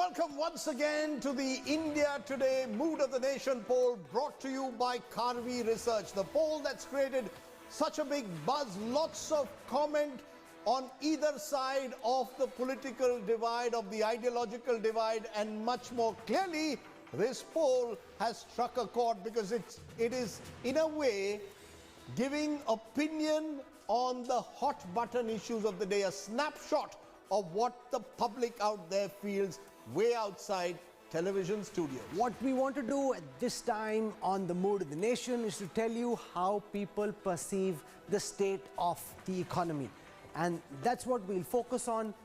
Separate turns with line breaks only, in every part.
welcome once again to the India Today Mood of the Nation poll brought to you by Karvi Research. The poll that's created such a big buzz, lots of comment on either side of the political divide, of the ideological divide, and much more. Clearly, this poll has struck a chord because it is, in a way, giving opinion on the hot button issues of the day, a snapshot of what the public out there feels way outside television studios.
What we want to do at this time on the Mood of the Nation is to tell you how people perceive the state of the economy. And that's what we'll focus on.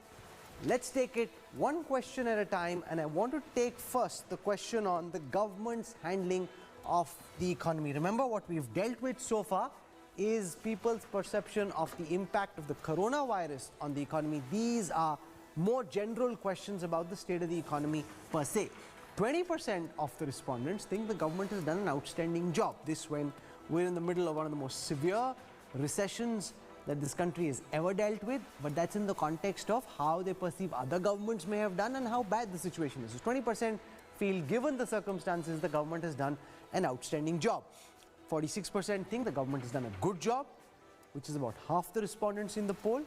Let's take it one question at a time, and I want to take first the question on the government's handling of the economy. Remember, what we've dealt with so far is people's perception of the impact of the coronavirus on the economy. These are more general questions about the state of the economy per se. 20% of the respondents think the government has done an outstanding job. This when we're in the middle of one of the most severe recessions that this country has ever dealt with, but that's in the context of how they perceive other governments may have done and how bad the situation is. So 20% feel, given the circumstances, the government has done an outstanding job. 46% think the government has done a good job, which is about half the respondents in the poll.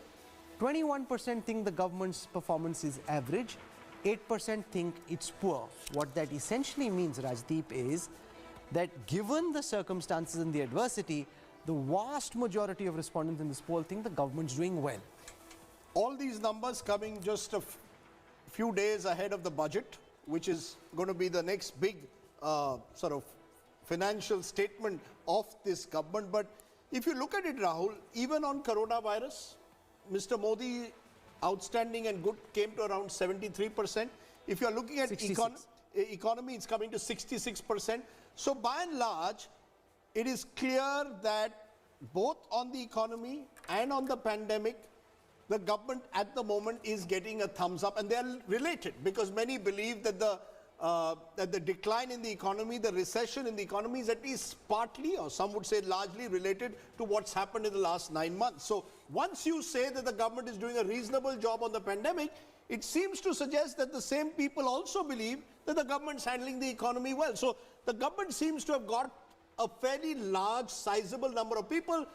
21% think the government's performance is average. 8% think it's poor. What that essentially means, Rajdeep, is that given the circumstances and the adversity, the vast majority of respondents in this poll think the government's doing well.
All these numbers coming just a few days ahead of the budget, which is going to be the next big sort of financial statement of this government. But if you look at it, Rahul, even on coronavirus, Mr. Modi, outstanding and good, came to around 73%. If you're looking at economy, it's coming to 66%. So by and large, it is clear that both on the economy and on the pandemic, the government at the moment is getting a thumbs up, and they are related because many believe that the decline in the economy, the recession in the economy is at least partly, or some would say largely, related to what's happened in the last 9 months. So once you say that the government is doing a reasonable job on the pandemic, it seems to suggest that the same people also believe that the government's handling the economy well. So the government seems to have got a fairly large, sizable number of people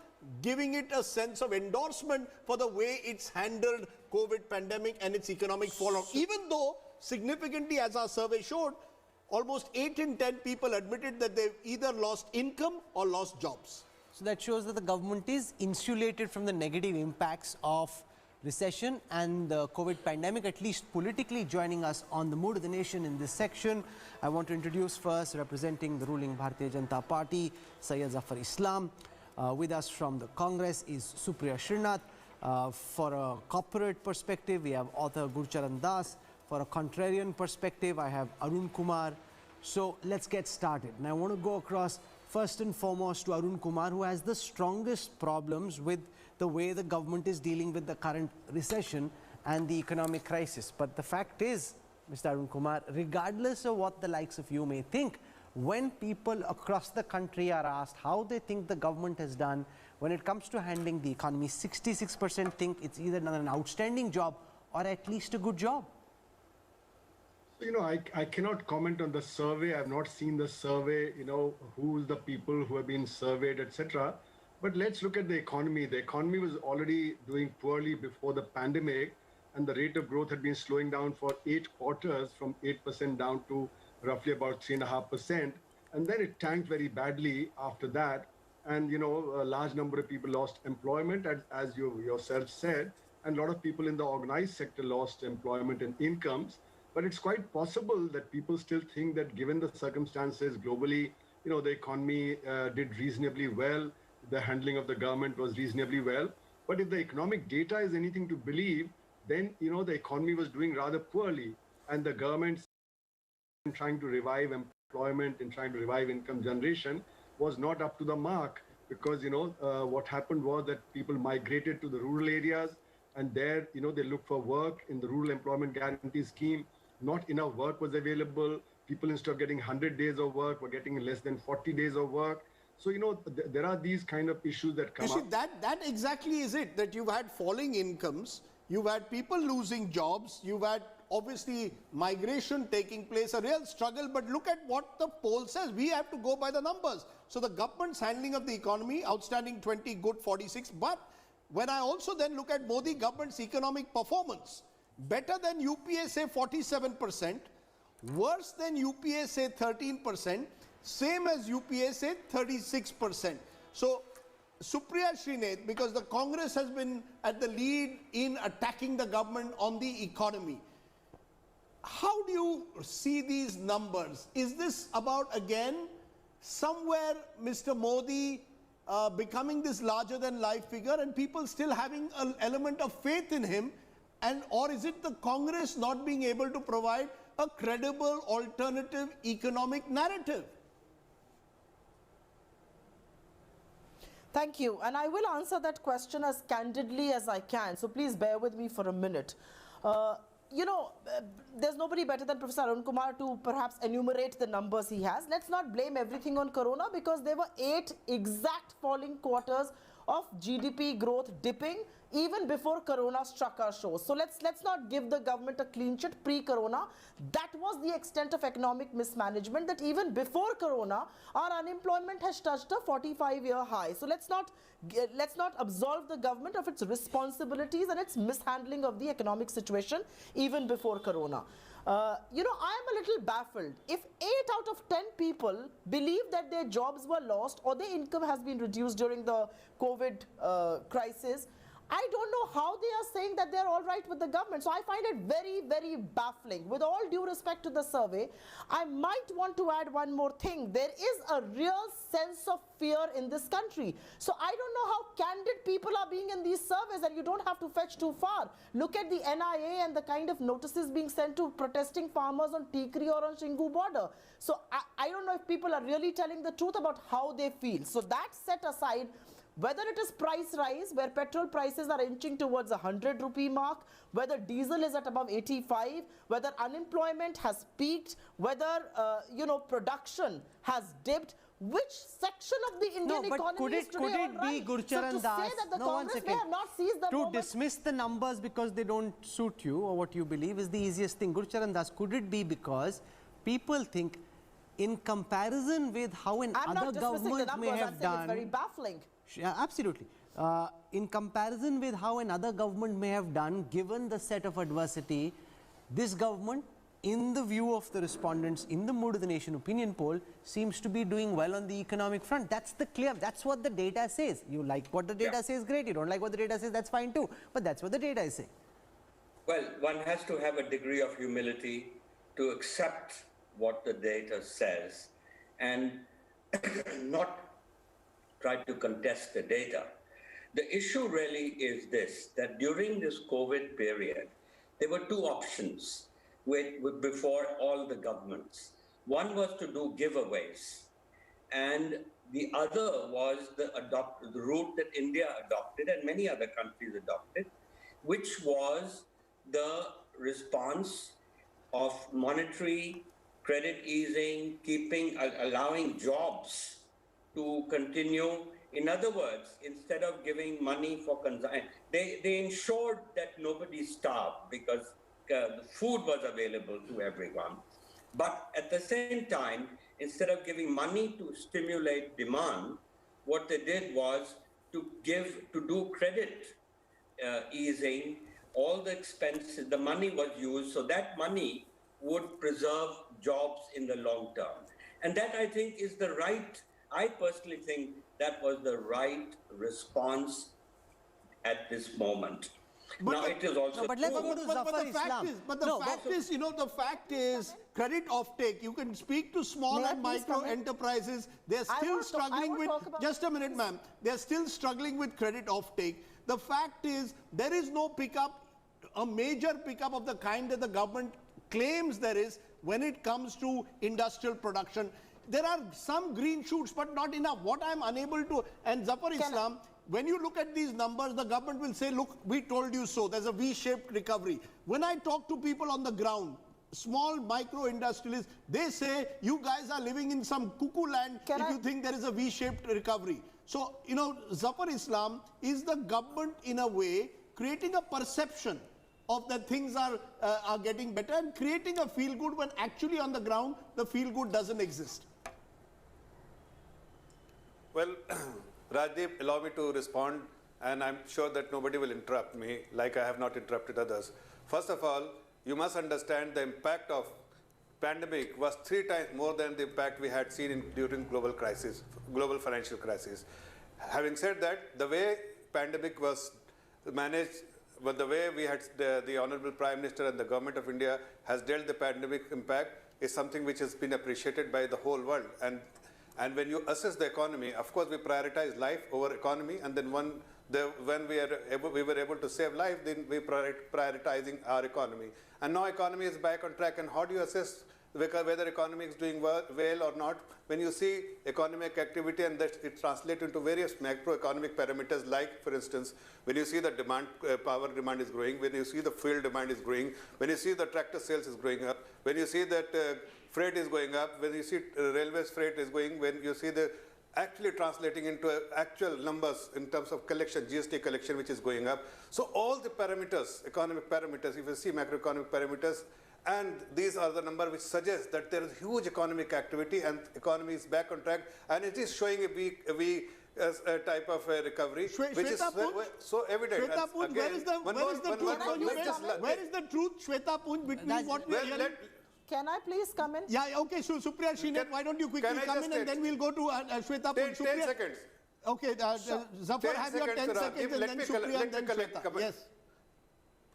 giving it a sense of endorsement for the way it's handled COVID pandemic and its economic fallout. Even though significantly, as our survey showed, almost 8 in 10 people admitted that they've either lost income or lost jobs.
So that shows that the government is insulated from the negative impacts of recession and the COVID pandemic, at least politically. Joining us on the Mood of the Nation in this section, I want to introduce first, representing the ruling Bharatiya Janata Party, Syed Zafar Islam. With us from the Congress is Supriya Srinath. For a corporate perspective, we have author Gurcharan Das. For a contrarian perspective, I have Arun Kumar. So let's get started. And I want to go across first and foremost to Arun Kumar, who has the strongest problems with the way the government is dealing with the current recession and the economic crisis. But the fact is, Mr. Arun Kumar, regardless of what the likes of you may think, when people across the country are asked how they think the government has done when it comes to handling the economy, 66% think it's either done an outstanding job or at least a good job.
You know, I cannot comment on the survey. I've not seen the survey, you know, who's the people who have been surveyed, etc. But let's look at the economy. The economy was already doing poorly before the pandemic, and the rate of growth had been slowing down for 8 quarters, from 8% down to roughly about 3.5%. And then it tanked very badly after that. And, you know, a large number of people lost employment, as you yourself said, and a lot of people in the organized sector lost employment and incomes. But it's quite possible that people still think that given the circumstances globally, you know, the economy did reasonably well, the handling of the government was reasonably well. But if the economic data is anything to believe, then, you know, the economy was doing rather poorly. And the government, in trying to revive employment and trying to revive income generation, was not up to the mark. Because, you know, what happened was that people migrated to the rural areas, and there, you know, they looked for work in the Rural Employment Guarantee Scheme. Not enough work was available. People, instead of getting 100 days of work, were getting less than 40 days of work. So, you know, there are these kind of issues that come up.
That exactly is it, that you've had falling incomes, you've had people losing jobs, you've had obviously migration taking place, a real struggle. But look at what the poll says. We have to go by the numbers. So the government's handling of the economy, outstanding 20, good 46. But when I also then look at Modi government's economic performance, better than UPA say 47%, worse than UPA say 13%, same as UPA say 36%. So Supriya Srinath, because the Congress has been at the lead in attacking the government on the economy. How do you see these numbers? Is this about, again, somewhere Mr. Modi becoming this larger than life figure and people still having an element of faith in him? And or is it the Congress not being able to provide a credible alternative economic narrative?
Thank you. And I will answer that question as candidly as I can. So please bear with me for a minute. There's nobody better than Professor Arun Kumar to perhaps enumerate the numbers he has. Let's not blame everything on Corona, because there were 8 exact falling quarters of GDP growth dipping even before Corona struck our shores. So let's not give the government a clean sheet pre-Corona. That was the extent of economic mismanagement, that even before Corona, our unemployment has touched a 45-year high. So let's not absolve the government of its responsibilities and its mishandling of the economic situation even before Corona. I am a little baffled. If 8 out of 10 people believe that their jobs were lost or their income has been reduced during the COVID crisis, I don't know how they are saying that they're all right with the government. So I find it very, very baffling. With all due respect to the survey, I might want to add one more thing. There is a real sense of fear in this country. So I don't know how candid people are being in these surveys, and you don't have to fetch too far. Look at the NIA and the kind of notices being sent to protesting farmers on Tikri or on Shingu border. So I don't know if people are really telling the truth about how they feel. So that set aside, whether it is price rise, where petrol prices are inching towards 100 rupee mark, whether diesel is at above 85, whether unemployment has peaked, whether production has dipped, which section of the Indian economy is today all right?
Could it be, Gurcharan Das,
So to say that the Congress may have not seized the moment,
dismiss the numbers because they don't suit you or what you believe is the easiest thing. Gurcharan Das, could it be because people think, in comparison with how another government may have done,
it's very baffling.
Yeah, absolutely. In comparison with how another government may have done, given the set of adversity, this government, in the view of the respondents in the Mood of the Nation opinion poll, seems to be doing well on the economic front. That's what the data says. You like what the data says, great. You don't like what the data says, that's fine too. But that's what the data is saying.
Well, one has to have a degree of humility to accept what the data says and not try to contest the data. The issue really is this, that during this COVID period, there were 2 options before all the governments. One was to do giveaways, and the other was the route that India adopted and many other countries adopted, which was the response of monetary credit easing, allowing jobs to continue. In other words, instead of giving money for consumption, they ensured that nobody starved because the food was available to everyone. But at the same time, instead of giving money to stimulate demand, what they did was to do credit easing. All the expenses, the money was used, so that money would preserve jobs in the long term. And that, I think, is the right, I personally think that was the right response at this moment.
But
now, it is also
but let's go to Zafar Islam.
The fact is, credit offtake, you can speak to small and micro enterprises, they're still struggling with, just a minute ma'am, they're still struggling with credit offtake. The fact is, there is no pickup, a major pickup of the kind that the government claims there is when it comes to industrial production. There are some green shoots, but not enough. What I'm unable to, and Zafar Islam, when you look at these numbers, the government will say, look, we told you so. There's a V-shaped recovery. When I talk to people on the ground, small micro industrialists, they say, you guys are living in some cuckoo land if you think there is a V-shaped recovery. So, Zafar Islam, is the government in a way creating a perception of that things are getting better and creating a feel good when actually on the ground the feel good doesn't exist.
Well, Rajdeep, allow me to respond, and I'm sure that nobody will interrupt me like I have not interrupted others. First of all, you must understand the impact of pandemic was 3 times more than the impact we had seen during global financial crisis. Having said that, the way pandemic was managed, but the way we had the Honorable Prime Minister and the Government of India has dealt the pandemic impact is something which has been appreciated by the whole world. And when you assess the economy, of course, we prioritize life over economy, and then when we were able to save life, then we prioritizing our economy. And now economy is back on track. And how do you assess whether economy is doing well or not? When you see economic activity and that it translates into various macroeconomic parameters, like, for instance, when you see the demand, power demand is growing, when you see the fuel demand is growing, when you see the tractor sales is growing up, when you see that freight is going up, when you see railways freight is going, when you see the actually translating into actual numbers in terms of collection, GST collection, which is going up. So all the parameters, economic parameters, if you see macroeconomic parameters, and these are the numbers which suggest that there is huge economic activity and economy is back on track, and it is showing a weak type of recovery, which is so evident.
Shweta Poonj, where is the truth for you? Where is the truth, Shweta Poonj, between what we are hearing?
Can I please come in?
Yeah, okay, so Supriya Shrinet, why don't you quickly come in and then we'll go to Shweta Poonj.
10 seconds.
Okay, Zafar, have your 10 seconds and then Supriya and then Shweta. Yes.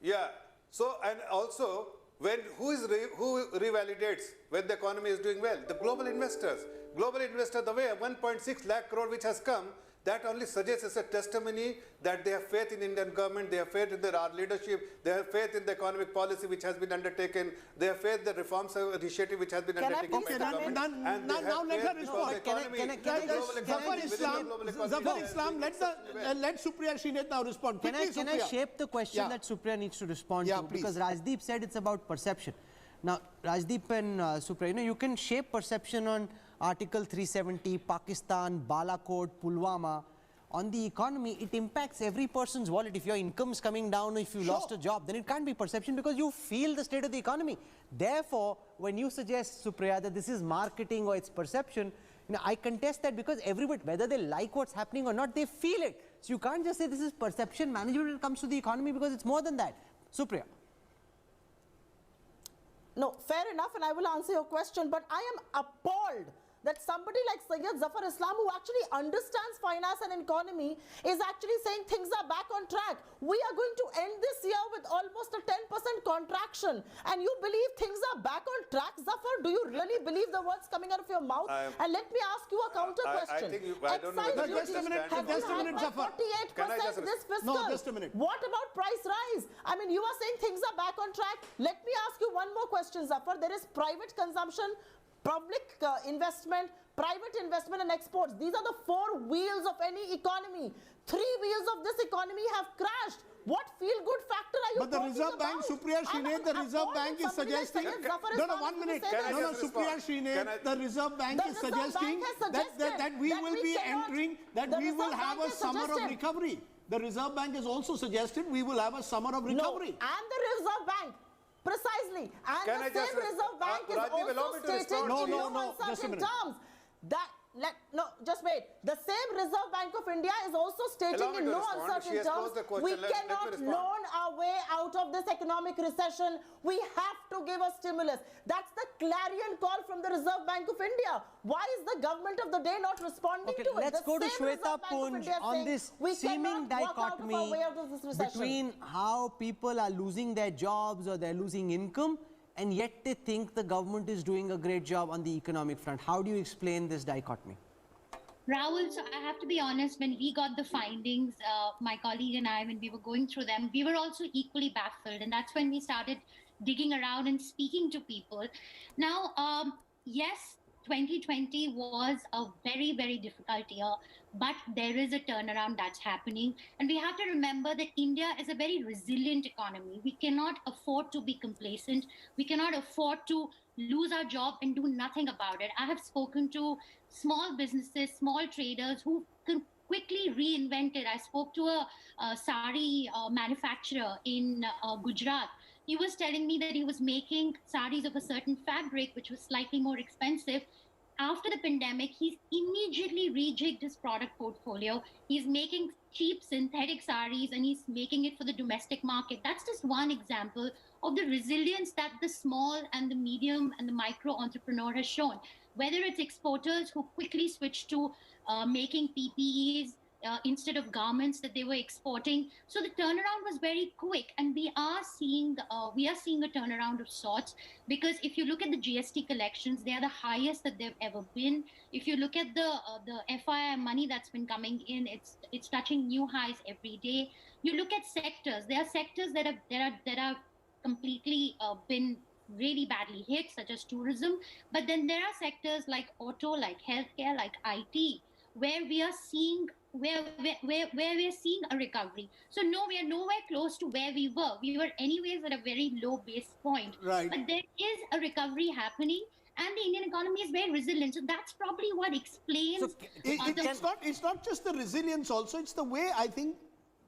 Yeah, so and also, who revalidates when the economy is doing well? The global investors. Global investor, the way 1.6 lakh crore which has come, that only suggests as a testimony that they have faith in Indian government, they have faith in our leadership, they have faith in the economic policy which has been undertaken, they have faith in the reforms initiative which has been undertaken by the government.
Now let her respond. Zafar Islam, let Supriya Shrinet now respond.
Can I shape the question that Supriya needs to respond to?
Please.
Because Rajdeep said it's about perception. Now, Rajdeep and Supriya, you can shape perception on Article 370, Pakistan, Balakot, Pulwama. On the economy, it impacts every person's wallet. If your income is coming down, if you lost a job, then it can't be perception because you feel the state of the economy. Therefore, when you suggest, Supriya, that this is marketing or it's perception, I contest that because everybody, whether they like what's happening or not, they feel it. So you can't just say this is perception management when it comes to the economy because it's more than that. Supriya.
No, fair enough, and I will answer your question, but I am appalled that somebody like Syed Zafar Islam, who actually understands finance and economy, is actually saying things are back on track. We are going to end this year with almost a 10% contraction, and you believe things are back on track, Zafar? Do you really believe the words coming out of your mouth? And let me ask you a counter question.
I don't know whether
just a minute, Zafar.
48% this fiscal.
No, just a minute.
What about price rise? I mean, you are saying things are back on track. Let me ask you one more question, Zafar. There is private consumption, public investment, private investment and exports. These are the 4 wheels of any economy. 3 wheels of this economy have crashed. What feel-good factor are you
But the
talking
Reserve Bank,
about?
Supriya Shrinet, the Reserve Bank is suggesting... No, 1 minute. No, Supriya Shrinet, the Reserve Bank is suggesting that we will be entering, that we will have a summer of recovery. The Reserve Bank has also suggested we will have a summer of recovery.
No, and the Reserve Bank. Precisely. And the same Reserve Bank is also stating in no uncertain terms that, just wait. The same Reserve Bank of India is also stating in no uncertain terms we cannot loan our way out of this economic recession. We have to give a stimulus. That's the clarion call from the Reserve Bank of India. Why is the government of the day not responding to it?
Let's go to Shweta Poonj on this seeming dichotomy between how people are losing their jobs or they're losing income, and yet they think the government is doing a great job on the economic front. How do you explain this dichotomy?
Rahul, so I have to be honest, when we got the findings, my colleague and I, when we were going through them, we were also equally baffled. And that's when we started digging around and speaking to people. Now, yes, 2020 was a very, very difficult year, but there is a turnaround that's happening. And we have to remember that India is a very resilient economy. We cannot afford to be complacent. We cannot afford to lose our job and do nothing about it. I have spoken to small businesses, small traders who quickly reinvented. I spoke to a sari manufacturer in Gujarat. He was telling me that he was making saris of a certain fabric, which was slightly more expensive. After the pandemic, he's immediately rejigged his product portfolio. He's making cheap synthetic saris and he's making it for the domestic market. That's just one example of the resilience that the small and the medium and the micro entrepreneur has shown. Whether it's exporters who quickly switched to making PPEs instead of garments that they were exporting. So the turnaround was very quick, and we are seeing a turnaround of sorts, because if you look at the GST collections, they are the highest that they've ever been. If you look at the FII money that's been coming in, it's touching new highs every day. You look at sectors; there are sectors that are completely been really badly hit, such as tourism. But then there are sectors like auto, like healthcare, like IT, where we are seeing where we are seeing a recovery. So no, we are nowhere close to where we were. We were anyways at a very low base point.
Right.
But there is a recovery happening, and the Indian economy is very resilient. So that's probably what explains.
So
It's not just the resilience also, it's the way I think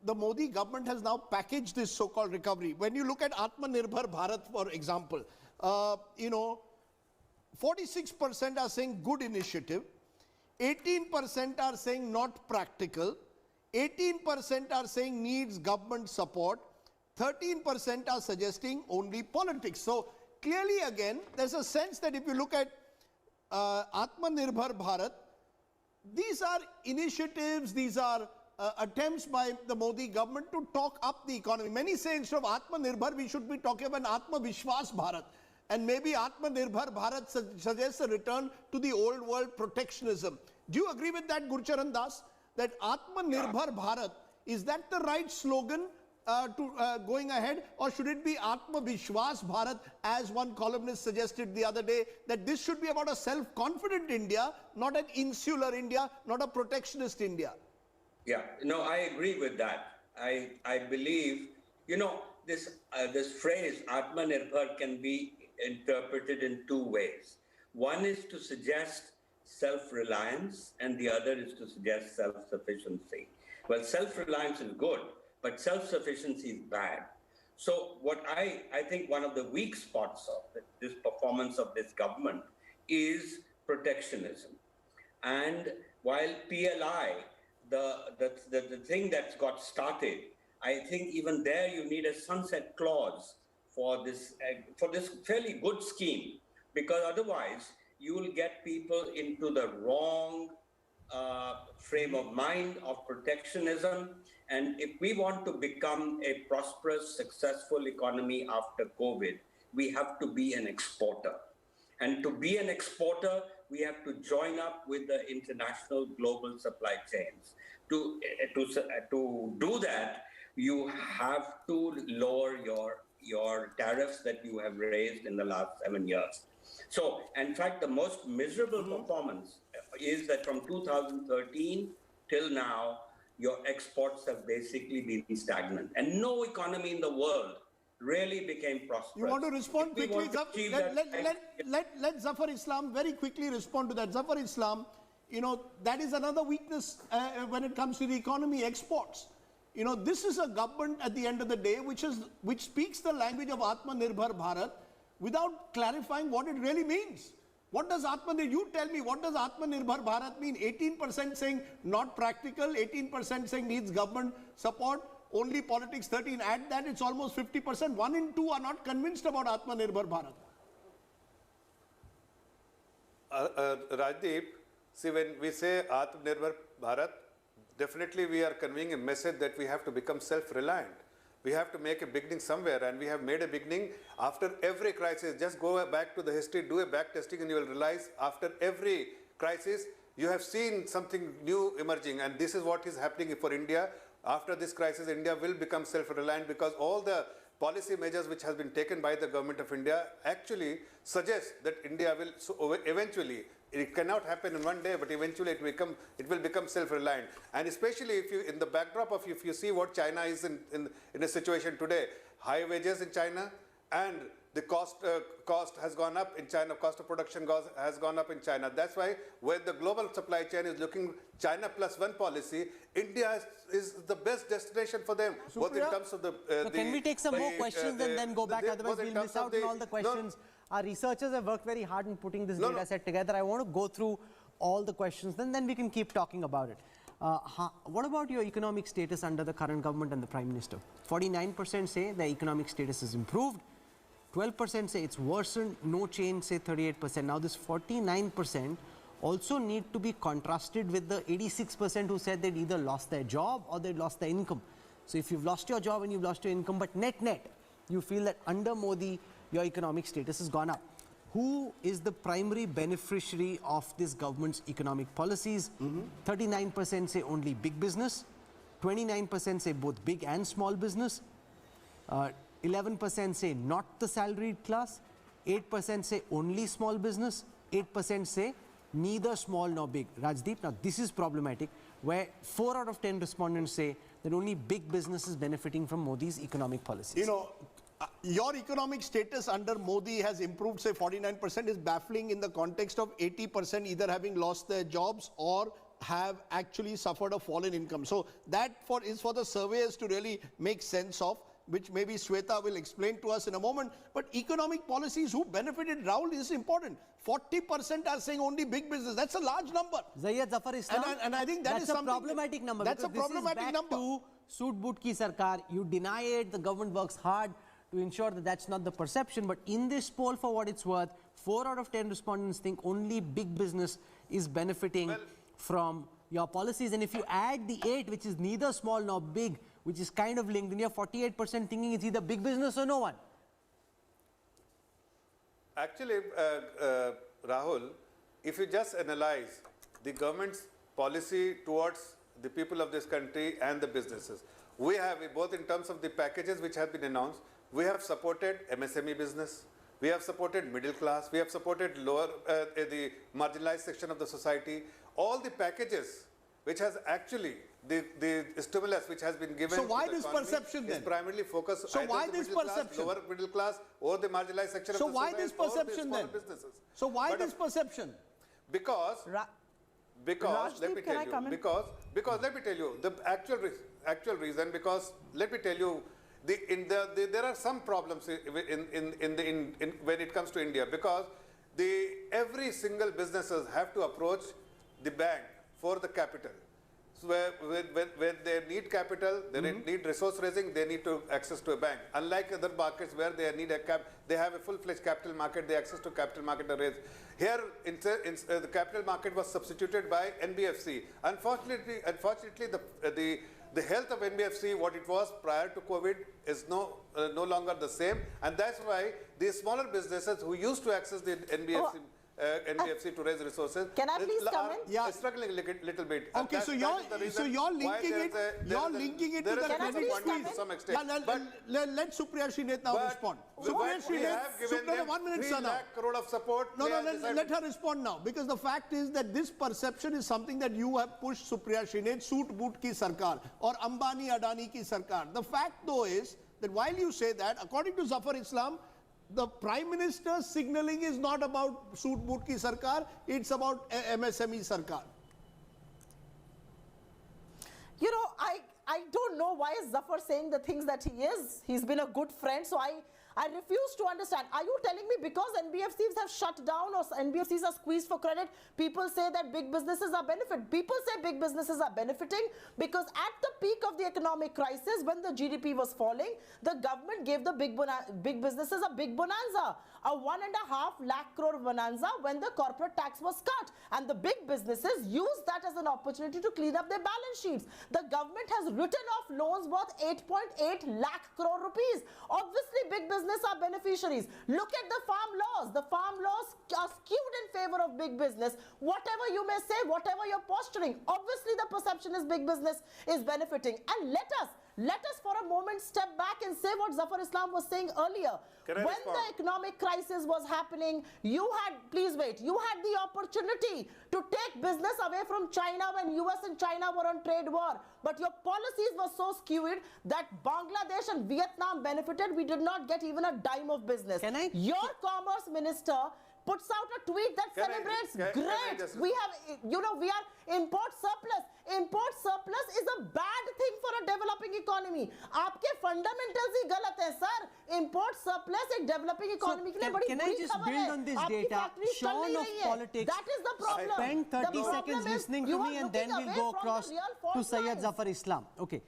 the Modi government has now packaged this so-called recovery. When you look at Atmanirbhar Bharat, for example, 46% are saying good initiative, 18% are saying not practical, 18% are saying needs government support, 13% are suggesting only politics. So clearly again, there's a sense that if you look at Atmanirbhar Bharat, these are initiatives, these are attempts by the Modi government to talk up the economy. Many say instead of Atmanirbhar, we should be talking about Atma Vishwas Bharat. And maybe Atmanirbhar Bharat suggests a return to the old world protectionism. Do you agree with that, Gurcharan Das? That Atmanirbhar Bharat, is that the right slogan to going ahead? Or should it be Atma Vishwas Bharat, as one columnist suggested the other day, that this should be about a self-confident India, not an insular India, not a protectionist India?
Yeah, no, I agree with that. I believe, this phrase Atmanirbhar can be interpreted in two ways. One is to suggest self-reliance, and the other is to suggest self-sufficiency. Well, self-reliance is good, but self-sufficiency is bad. So what I think one of the weak spots of this performance of this government is protectionism. And while PLI, the thing that's got started, I think even there you need a sunset clause for this fairly good scheme, because otherwise you will get people into the wrong frame of mind of protectionism. And if we want to become a prosperous, successful economy after COVID, we have to be an exporter. And to be an exporter, we have to join up with the international global supply chains. To do that, you have to lower your tariffs that you have raised in the last 7 years. So, in fact, the most miserable performance is that from 2013 till now, your exports have basically been stagnant. And no economy in the world really became prosperous.
You want to respond quickly? Let Zafar Islam very quickly respond to that. Zafar Islam, that is another weakness when it comes to the economy, exports. This is a government at the end of the day which speaks the language of Atmanirbhar Bharat without clarifying what it really means. What does you tell me, what does Atmanirbhar Bharat mean? 18% saying not practical, 18% saying needs government support, only politics 13. Add that, it's almost 50%. 1 in 2 are not convinced about Atmanirbhar Bharat.
Rajdeep, see, when we say Atmanirbhar Bharat, definitely we are conveying a message that we have to become self-reliant. We have to make a beginning somewhere, and we have made a beginning after every crisis. Just go back to the history, do a back testing, and you will realize after every crisis, you have seen something new emerging, and this is what is happening for India. After this crisis, India will become self-reliant, because all the policy measures which has been taken by the government of India actually suggest that India will eventually, it cannot happen in one day, but eventually it will become self-reliant. And especially if you, in the backdrop of, if you see what China is in a situation today, high wages in China and the cost has gone up in China, cost of production has gone up in China. That's why when the global supply chain is looking China plus one policy, India is the best destination for them, both in terms of the...
So can we take some more questions and then go back, otherwise we'll miss out on all the questions. Our researchers have worked very hard in putting this data set together. I want to go through all the questions, then we can keep talking about it. What about your economic status under the current government and the Prime Minister? 49% say the economic status is improved, 12% say it's worsened, no change say 38%. Now this 49% also need to be contrasted with the 86% who said they'd either lost their job or they'd lost their income. So if you've lost your job and you've lost your income, but net, you feel that under Modi, your economic status has gone up. Who is the primary beneficiary of this government's economic policies? 39% say only big business, 29% say both big and small business, 11% say not the salaried class, 8% say only small business, 8% say neither small nor big. Rajdeep, now this is problematic, where 4 out of 10 respondents say that only big business is benefiting from Modi's economic policies.
You know, your economic status under Modi has improved, say 49%, is baffling in the context of 80% either having lost their jobs or have actually suffered a fall in income. So that is for the surveyors to really make sense of, which maybe Sweta will explain to us in a moment. But economic policies, who benefited, Rahul, is important. 40% are saying only big business. That's a large number.
Zayyad Zafar Islam,
and I think
that's a problematic number.
That's a problematic number.
To Soot Boot Ki Sarkar, you deny it, the government works hard to ensure that that's not the perception. But in this poll, for what it's worth, 4 out of 10 respondents think only big business is benefiting from your policies. And if you add the 8, which is neither small nor big, which is kind of linked, then you're 48% thinking it's either big business or no one.
Actually, Rahul, if you just analyze the government's policy towards the people of this country and the businesses, we have, both in terms of the packages which have been announced, we have supported MSME business, we have supported middle class, we have supported the marginalized section of the society. All the packages which has actually the stimulus which has been given.
So why this perception then?
Is primarily focused.
So why this perception?
Lower middle class or the marginalized section of the society.
So why this perception then?
Businesses.
So why this perception?
Because
Rajdeep,
let me tell you, because let me tell you the actual reason. Because let me tell you, there are some problems when it comes to India, because every single businesses have to approach the bank for the capital. So when they need capital, they need resource raising, they need to access to a bank. Unlike other markets where they need they have a full-fledged capital market, they access to capital market to raise. Here, the capital market was substituted by NBFC. Unfortunately, the health of NBFC, what it was prior to COVID, is no longer the same, and that's why these smaller businesses who used to access the NBFC to raise resources.
Can I please come in?
Yeah.
Struggling a little bit.
Okay, so you're linking it to the credit squeeze
to some extent.
Yeah, let Supriya Shrinet now respond. Supriya Shrinet, 1 minute, sir.
3 lakh crore of support.
No, let her respond now, because the fact is that this perception is something that you have pushed, Supriya Shrinet, Soot Boot Ki Sarkar or Ambani Adani Ki Sarkar. The fact though is that while you say that, according to Zafar Islam, the Prime Minister's signaling is not about Soot Boot Ki Sarkar, it's about MSME Sarkar.
You know, I don't know why is Zafar saying the things that he is. He's been a good friend, so I refuse to understand. Are you telling me because NBFCs have shut down or NBFCs are squeezed for credit, people say that big businesses are benefiting? People say big businesses are benefiting because at the peak of the economic crisis, when the GDP was falling, the government gave the big businesses a big bonanza, a 1.5 lakh crore bonanza when the corporate tax was cut. And the big businesses used that as an opportunity to clean up their balance sheets. The government has written off loans worth 8.8 lakh crore rupees. Obviously, big business are beneficiaries. Look at the farm laws. The farm laws are skewed in favor of big business. Whatever you may say, whatever you're posturing, obviously the perception is big business is benefiting. And let us let us for a moment step back and say what Zafar Islam was saying earlier.
Can I
When
respond?
the economic crisis was happening, you had, please wait, you had the opportunity to take business away from China when US and China were on trade war. But your policies were so skewed that Bangladesh and Vietnam benefited. We did not get even a dime of business.
Can I-
Your commerce minister puts out a tweet that celebrates
can I
great.
just
We have, you know, we are import surplus. Import surplus is a bad thing for a developing economy. आपके fundamentals ही गलत हैं, sir. Import surplus एक developing economy के लिए बड़ी
can I
बुरी
just
खबर
build
है.
on this
आपकी
data?
factories चल
Shorn
नहीं
of
रही हैं.
politics.
That is the problem.
Spend 30
The problem
seconds
is
listening
you
to
are
me and
looking
then we'll
away
go
from the
across
real
to
fault
Syed
lines.
Zafar Islam. Okay.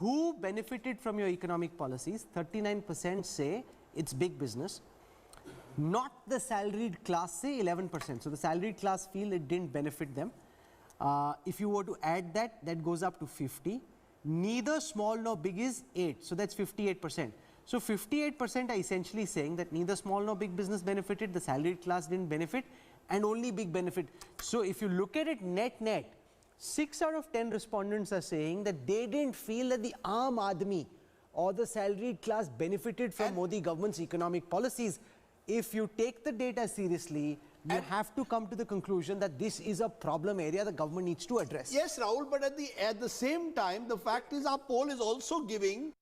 Who benefited from your economic policies? 39% say it's big business. Not the salaried class, say 11%. So the salaried class feel it didn't benefit them. If you were to add that, that goes up to 50. Neither small nor big is 8. So that's 58%. So 58% are essentially saying that neither small nor big business benefited, the salaried class didn't benefit, and only big benefit. So if you look at it net, 6 out of 10 respondents are saying that they didn't feel that the Aam Aadmi or the salaried class benefited from Modi government's economic policies. If you take the data seriously, you have to come to the conclusion that this is a problem area the government needs to address.
Yes, Rahul, but at the same time, the fact is our poll is also giving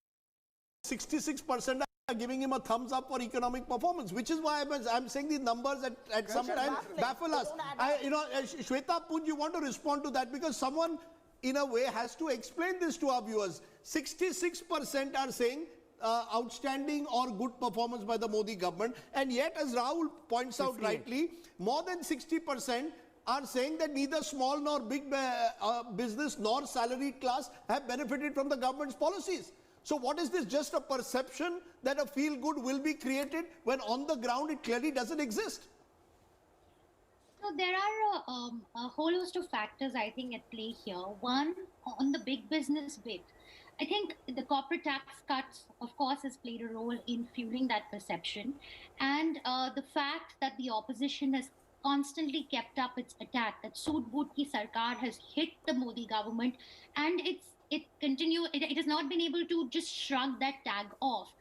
66% are giving him a thumbs up for economic performance, which is why I'm saying these numbers at some time baffle us. Shweta Punj, you want to respond to that because someone in a way has to explain this to our viewers. 66% are saying outstanding or good performance by the Modi government, and yet as Rahul points out rightly, more than 60% are saying that neither small nor big business nor salaried class have benefited from the government's policies. So what is this, just a perception that a feel good will be created when on the ground it clearly doesn't exist?
So there are a whole host of factors, I think, at play here. One, on the big business bit, I think the corporate tax cuts, of course, has played a role in fueling that perception. And the fact that the opposition has constantly kept up its attack, that Sood Boot Ki Sarkar has hit the Modi government, and it has not been able to just shrug that tag off.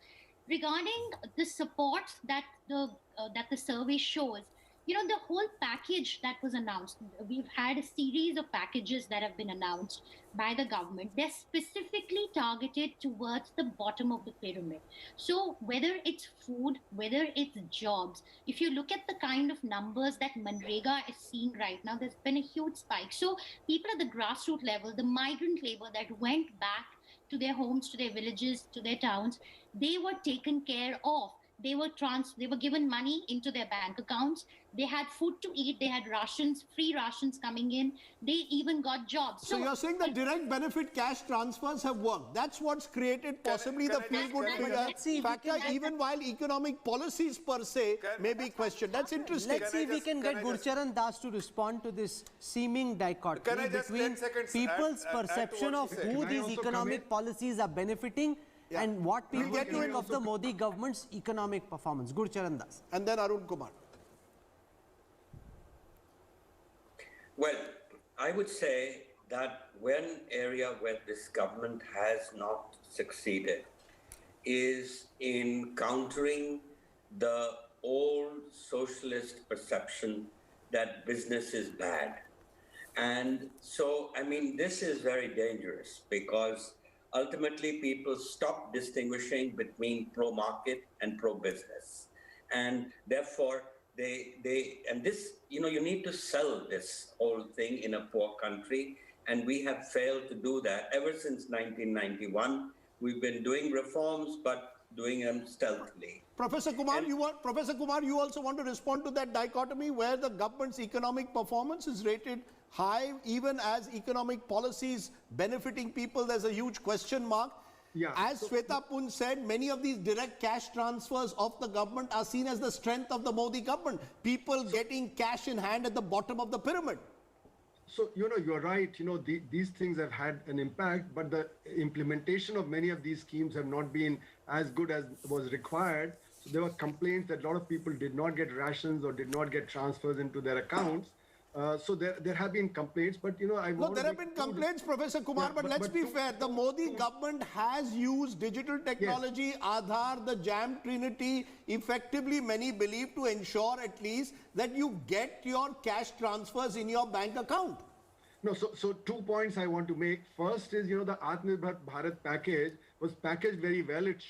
Regarding the support that the survey shows, you know, the whole package that was announced, we've had a series of packages that have been announced by the government. They're specifically targeted towards the bottom of the pyramid. So whether it's food, whether it's jobs, if you look at the kind of numbers that Manrega is seeing right now, there's been a huge spike. So people at the grassroots level, the migrant labor that went back to their homes, to their villages, to their towns, they were taken care of. They were given money into their bank accounts. They had food to eat. They had rations, free rations coming in. They even got jobs.
So you're saying that direct benefit cash transfers have worked. That's what's created possibly the feel-good factor, even while economic policies per se may be questioned. That's interesting.
Let's see if we can get Gurcharan Das to respond to this seeming dichotomy between people's perception of who these economic policies are benefiting and what people think of the Modi government's economic performance. Gurcharan Das.
And then Arun Kumar.
Well, I would say that one area where this government has not succeeded is in countering the old socialist perception that business is bad. And so, I mean, this is very dangerous because ultimately people stop distinguishing between pro-market and pro-business. And therefore, you need to sell this whole thing in a poor country. And we have failed to do that ever since 1991. We've been doing reforms, but doing them stealthily.
Professor Kumar, you also want to respond to that dichotomy where the government's economic performance is rated high, even as economic policies benefiting people, there's a huge question mark.
Yeah.
As Shweta Punj said, many of these direct cash transfers of the government are seen as the strength of the Modi government. People getting cash in hand at the bottom of the pyramid.
So, you're right. These things have had an impact, but the implementation of many of these schemes have not been as good as was required. So there were complaints that a lot of people did not get rations or did not get transfers into their accounts. So there have been complaints, but I
No,
want
there
to
have been complaints, Professor Kumar,
Yeah,
but let's be fair. The Modi
two-
government has used digital technology, Aadhaar, the JAM Trinity, effectively, many believe, to ensure at least that you get your cash transfers in your bank account.
No, so 2 points I want to make. First is, the Atmanirbhar Bharat package was packaged very well. It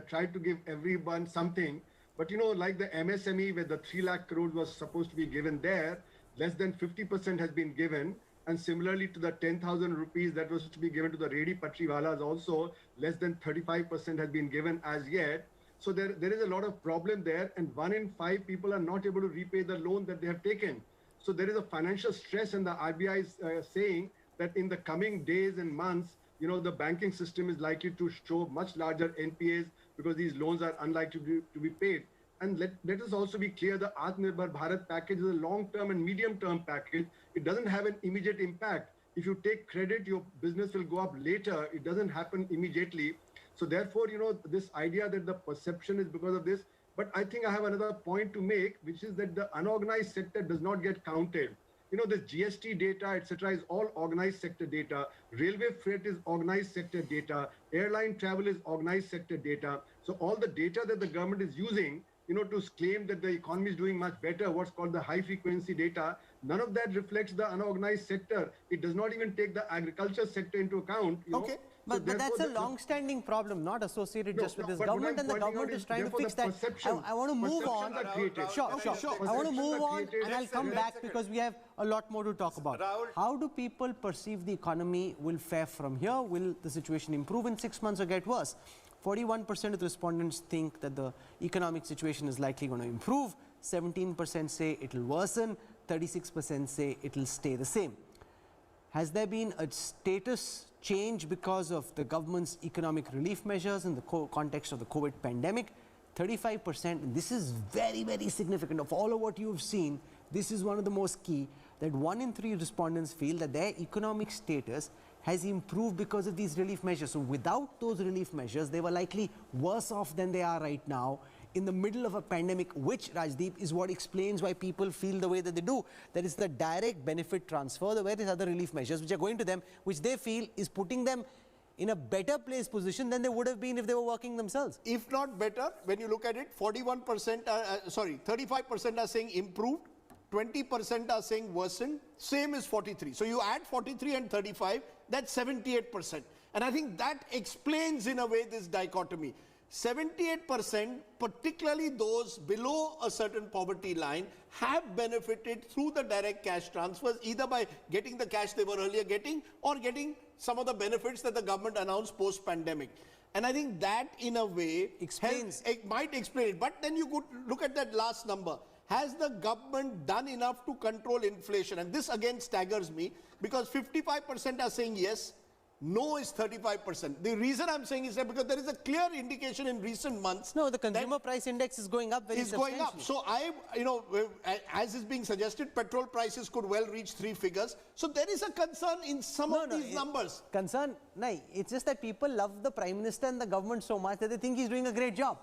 tried to give everyone something. But, like the MSME, where the 3 lakh crores was supposed to be given there, less than 50% has been given. And similarly to the 10,000 rupees that was to be given to the Redi Patriwalas also, less than 35% has been given as yet. So there is a lot of problem there. And 1 in 5 people are not able to repay the loan that they have taken. So there is a financial stress, and the RBI is saying that in the coming days and months, the banking system is likely to show much larger NPAs because these loans are unlikely to be paid. And let us also be clear, the Atmanirbhar Bharat package is a long-term and medium-term package. It doesn't have an immediate impact. If you take credit, your business will go up later. It doesn't happen immediately. So therefore, this idea that the perception is because of this. But I think I have another point to make, which is that the unorganized sector does not get counted. This GST data, etc., is all organized sector data. Railway freight is organized sector data. Airline travel is organized sector data. So all the data that the government is using, to claim that the economy is doing much better, what's called the high frequency data, none of that reflects the unorganized sector. It does not even take the agriculture sector into account.
Okay.
But that's a long-standing problem, not associated just with this government, and the government is trying to fix that. I want to move on. Sure. I want to move on, and I'll come back because we have a lot more to talk about.
Rahul.
How do people perceive the economy will fare from here? Will the situation improve in 6 months or get worse? 41% of the respondents think that the economic situation is likely going to improve. 17% say it will worsen. 36% say it will stay the same. Has there been a status change because of the government's economic relief measures in the context of the COVID pandemic? 35%, and this is very, very significant. Of all of what you have seen, this is one of the most key, that 1 in 3 respondents feel that their economic status has improved because of these relief measures. So without those relief measures, they were likely worse off than they are right now in the middle of a pandemic, which, Rajdeep, is what explains why people feel the way that they do. That is the direct benefit transfer, the various other relief measures which are going to them, which they feel is putting them in a better position than they would have been if they were working themselves.
If not better, when you look at it, 35% are saying improved, 20% are saying worsened, same is 43. So you add 43 and 35, that's 78%. And I think that explains in a way this dichotomy. 78%, particularly those below a certain poverty line, have benefited through the direct cash transfers, either by getting the cash they were earlier getting or getting some of the benefits that the government announced post-pandemic. And I think that, in a way, it might explain it. But then you could look at that last number. Has the government done enough to control inflation? And this again staggers me, because 55% are saying yes, no is 35%. The reason I'm saying is that because there is a clear indication in recent months.
No, the consumer price index is going up very substantially.
Going up. So as is being suggested, petrol prices could well reach 3 figures. So there is a concern in some of these numbers.
It's just that people love the Prime Minister and the government so much that they think he's doing a great job.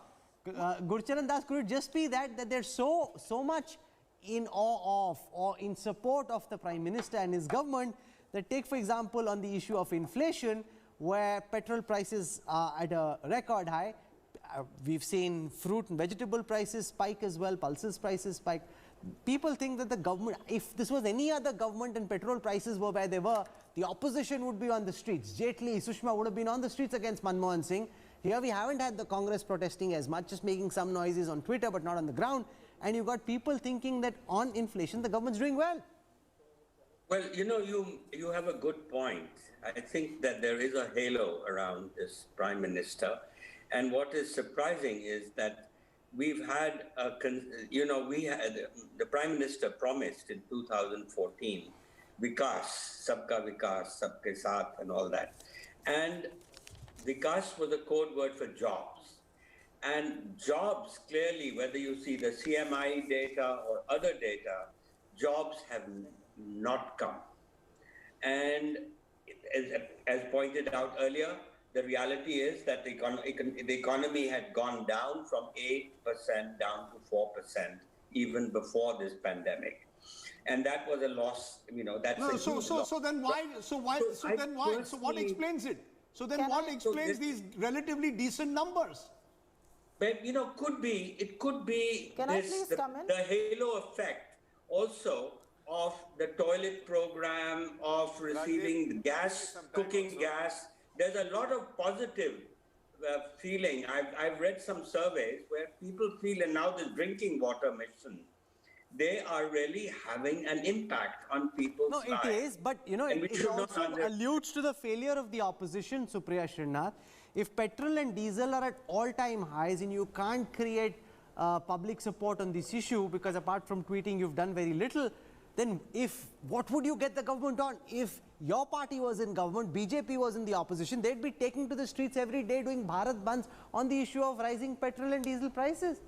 Gurcharan Das, could it just be that they're so much in awe of or in support of the Prime Minister and his government, that take, for example, on the issue of inflation, where petrol prices are at a record high, we've seen fruit and vegetable prices spike as well, pulses prices spike. People think that the government, if this was any other government and petrol prices were where they were, the opposition would be on the streets. Jaitley, Sushma would have been on the streets against Manmohan Singh. Here we haven't had the Congress protesting as much, just making some noises on Twitter but not on the ground. And you've got people thinking that on inflation the government's doing well.
Well, you have a good point. I think that there is a halo around this Prime Minister. And what is surprising is that we've had, the Prime Minister promised in 2014, Vikas, Sabka Vikas, Sabke Saath and all that. And Vikas was a code word for jobs. And jobs, clearly, whether you see the CMI data or other data, jobs have not come. And as pointed out earlier, the reality is that the economy had gone down from 8% down to 4% even before this pandemic. and that was a loss. That's
No,
a huge loss.
so then why? So what explains it? So then what explains these relatively decent numbers?
But it could be
Can I please come in?
the halo effect also of the toilet program, of receiving gas, cooking gas. There's a lot of positive feeling. I've read some surveys where people feel, and now this drinking water mission, they are really having an impact on people's lives.
No, it is, but it also alludes to the failure of the opposition, Supriya Srinath. If petrol and diesel are at all-time highs and you can't create public support on this issue, because apart from tweeting you've done very little, then what would you get the government on? If your party was in government, BJP was in the opposition, they'd be taking to the streets every day doing Bharat Bandhs on the issue of rising petrol and diesel prices.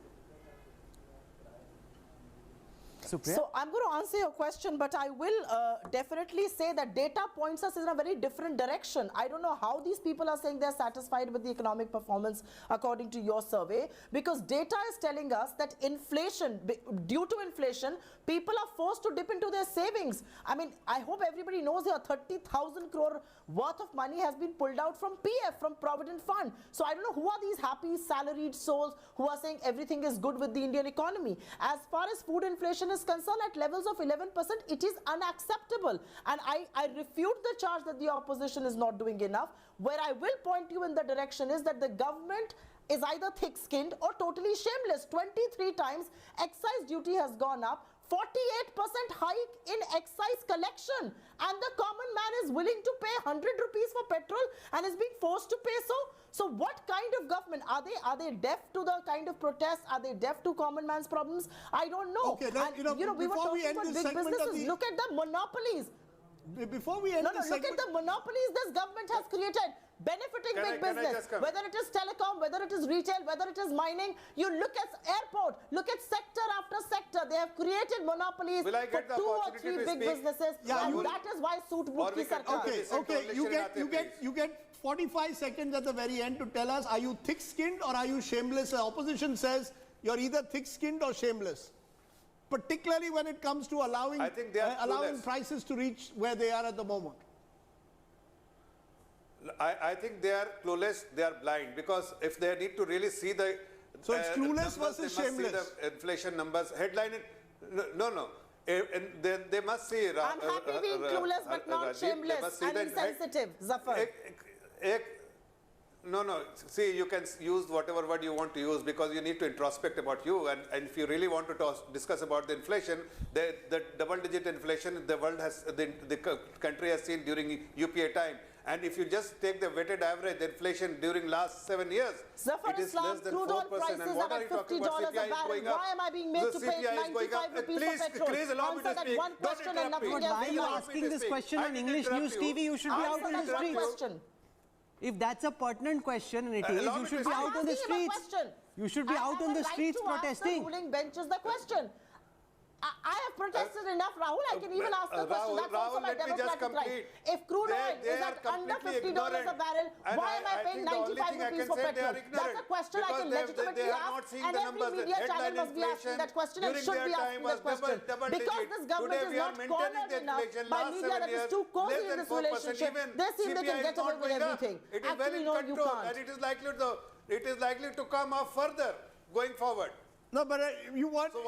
Supriya?
So I'm going to answer your question, but I will definitely say that data points us in a very different direction. I don't know how these people are saying they're satisfied with the economic performance according to your survey, because data is telling us that inflation, due to inflation, people are forced to dip into their savings. I mean, I hope everybody knows here 30,000 crore worth of money has been pulled out from PF, from Provident Fund. So I don't know who are these happy salaried souls who are saying everything is good with the Indian economy. As far as food inflation is concerned, at levels of 11%, it is unacceptable. And I refute the charge that the opposition is not doing enough. Where I will point you in the direction is that the government is either thick-skinned or totally shameless. 23 times excise duty has gone up. 48% hike in excise collection, and the common man is willing to pay 100 rupees for petrol and is being forced to pay so. So what kind of government? Are they deaf to the kind of protests? Are they deaf to common man's problems? I don't know.
Okay, then,
we were talking about big businesses. Look at the monopolies.
Before we end
look at the monopolies this government has created, benefiting big business, whether it is telecom, whether it is retail, whether it is mining. You look at airport, look at sector after sector. They have created monopolies for 2 or 3 big businesses, and that is why suit Bhutki Sarkar.
Okay, you get 45 seconds at the very end to tell us, are you thick-skinned or are you shameless? The opposition says you're either thick-skinned or shameless, particularly when it comes to allowing prices to reach where they are at the moment.
I think they are clueless, they are blind, because if they need to really see the
so it's clueless versus shameless.
They must see the inflation numbers, headline. No. They must see.
I'm happy being clueless but not shameless and insensitive, Zafar.
No. See, you can use whatever word you want to use, because you need to introspect about you. And if you really want to discuss about the inflation, the double-digit inflation the world has, the country has seen during UPA time. And if you just take the weighted average inflation during last 7 years,
Zafar
it is less than 4%. And what are you talking about? CPI is going up.
Why am I being made to pay 95 rupees for petrol?
Please allow me to speak.
One question and nothing else.
Why are you asking this question on English News TV? You should be out on the streets. If that's a pertinent question, and it is, you should be out on the streets. You should be out on the streets protesting.
The ruling bench is the question. I have protested enough, Rahul. I can even ask the question. That's also my democratic right. If crude oil is at under $50 a barrel, why am I paying 95 rupees for petrol? That's a question I can legitimately ask, and every media channel must be asking that question and should be asking that question. Because this government is not cornered enough by media that is too cozy in this relationship, they seem they can get away with everything. Actually, no, you can't.
And it is likely to come up further going forward.
No, but you want,
so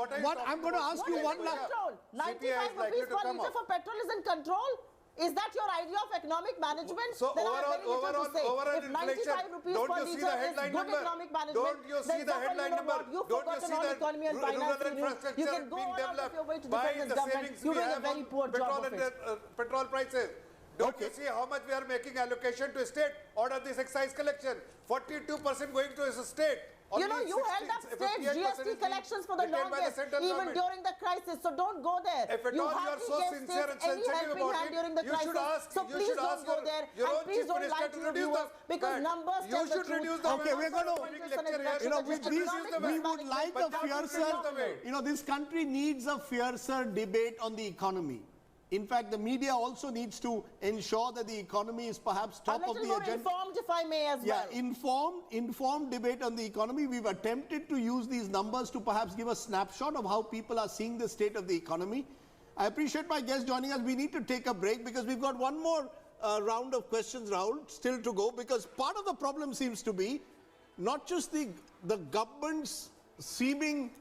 I'm going to ask you one last.
95 rupees per litre for petrol is in control? Is that your idea of economic management?
So
then overall
inflation,
95 rupees
don't
per
you see
litre
the headline
is good
number?
economic management,
Don't you see the headline number?
You've
Don't you
forgotten
see
all
the
economy and finance in you can go
being
all out of your way to
by
defend
the
this government.
savings
You're
we
doing a
have
very
on
poor job of it.
Petrol prices. Don't you see how much we are making allocation to state out of this excise collection? 42% going to a state.
You know, you held up state GST collections for the longest, even during the crisis. So don't go there.
If at all you are so sincere and sensitive about it,
during the crisis. So please don't go there, and please don't lie to the viewers, because numbers tell the truth.
Okay, we're going to, we would like a fiercer, this country needs a fiercer debate on the economy. In fact, the media also needs to ensure that the economy is perhaps top of the agenda.
A little more informed, if I may, as well.
Yeah, informed debate on the economy. We've attempted to use these numbers to perhaps give a snapshot of how people are seeing the state of the economy. I appreciate my guest joining us. We need to take a break because we've got one more round of questions, Rahul, still to go, because part of the problem seems to be not just the government's seeming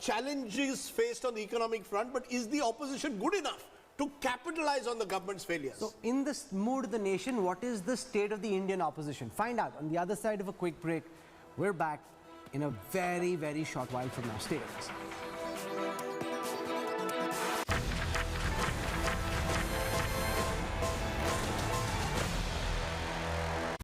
challenges faced on the economic front, but is the opposition good enough to capitalize on the government's failures?
So in this mood of the nation, what is the state of the Indian opposition? Find out on the other side of a quick break. We're back in a very, very short while from now. Stay with us.